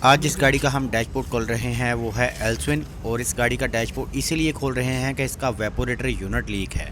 आज जिस गाड़ी का हम डैशबोर्ड खोल रहे हैं वो है एल्सविन, और इस गाड़ी का डैशबोर्ड इसीलिए खोल रहे हैं कि इसका वेपोरेटर यूनिट लीक है।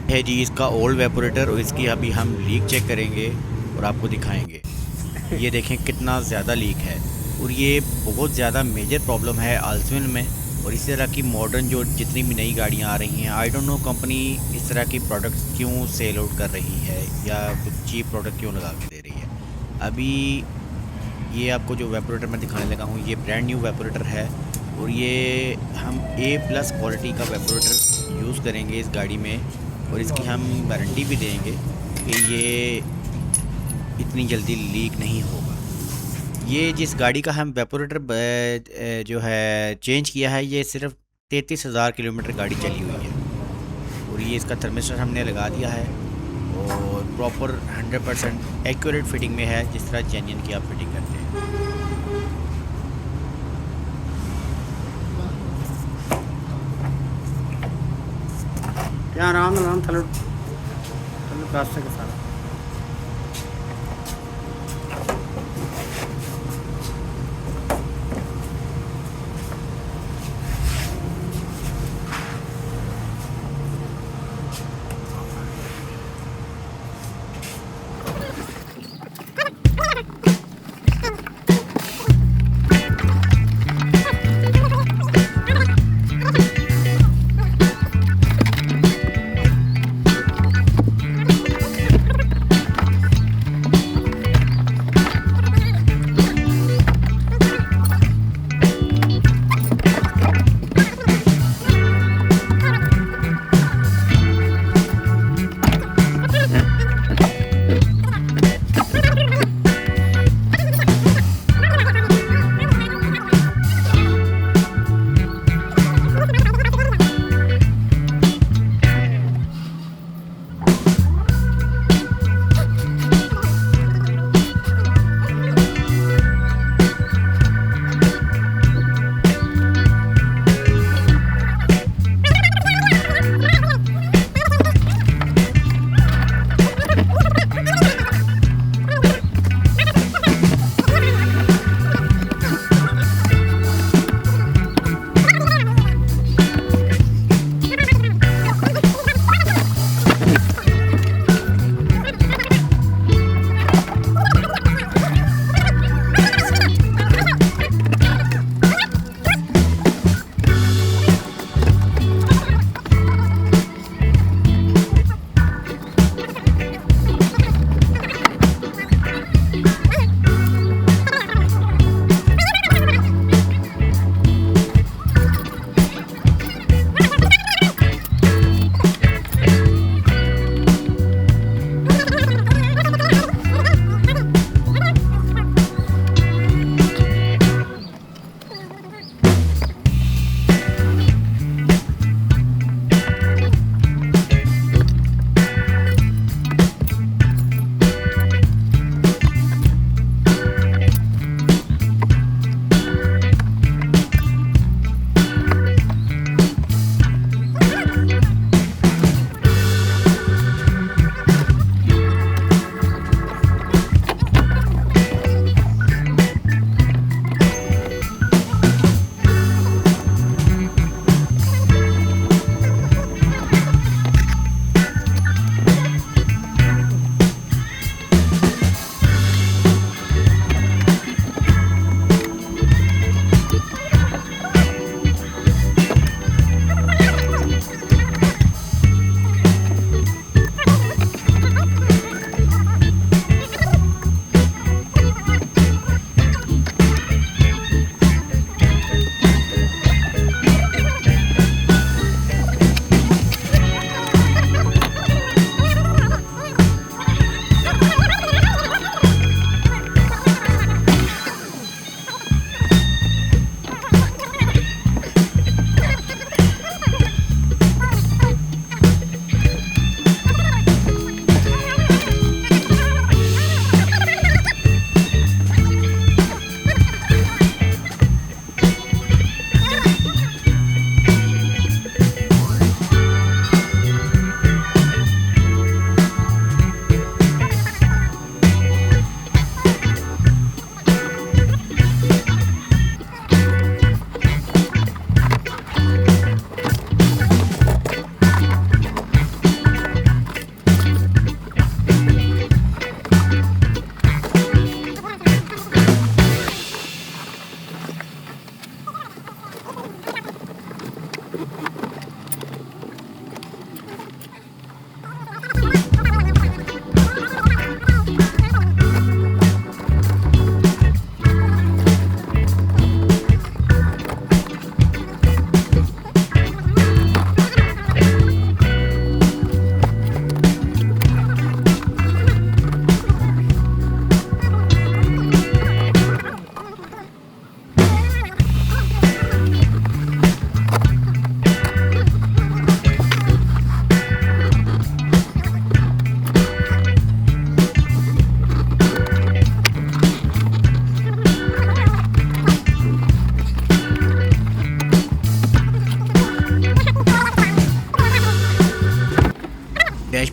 है जी इसका ओल्ड वेपोरेटर, और इसकी अभी हम लीक चेक करेंगे और आपको दिखाएंगे। ये देखें कितना ज़्यादा लीक है, और ये बहुत ज़्यादा मेजर प्रॉब्लम है अल्सविन में। और इस तरह की मॉडर्न जो जितनी भी नई गाड़ियाँ आ रही हैं, आई डोंट नो कंपनी इस तरह की प्रोडक्ट्स क्यों सेल आउट कर रही है या कुछ चीप प्रोडक्ट क्यों लगा के दे रही है। अभी ये आपको जो वेपोरेटर मैं दिखाने लगा हूँ, ये ब्रांड न्यू वेपोरेटर है, और ये हम A+ क्वालिटी का वेपोरेटर यूज़ करेंगे इस गाड़ी में, और इसकी हम वारंटी भी देंगे कि ये इतनी जल्दी लीक नहीं होगा। ये जिस गाड़ी का हम वेपोरेटर जो है चेंज किया है, ये सिर्फ 33,000 किलोमीटर गाड़ी चली हुई है, और ये इसका थर्मिस्टर हमने लगा दिया है, और प्रॉपर 100% एक्यूरेट फिटिंग में है, जिस तरह जेन्युइन की आप फिटिंग करते हैं। यहाँ आराम थलो रास्ते के साथ।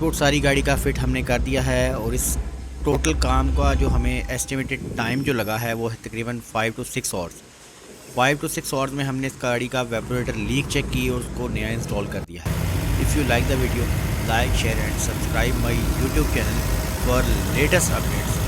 वुड सारी गाड़ी का फिट हमने कर दिया है और इस टोटल काम का जो हमें एस्टिमेटेड टाइम जो लगा है वो है तकरीबन 5 to 6 आवर्स। 5 to 6 आवर्स में हमने इस गाड़ी का वेपोरेटर लीक चेक की और उसको नया इंस्टॉल कर दिया है। If you like the video, like share and subscribe my YouTube channel for latest updates.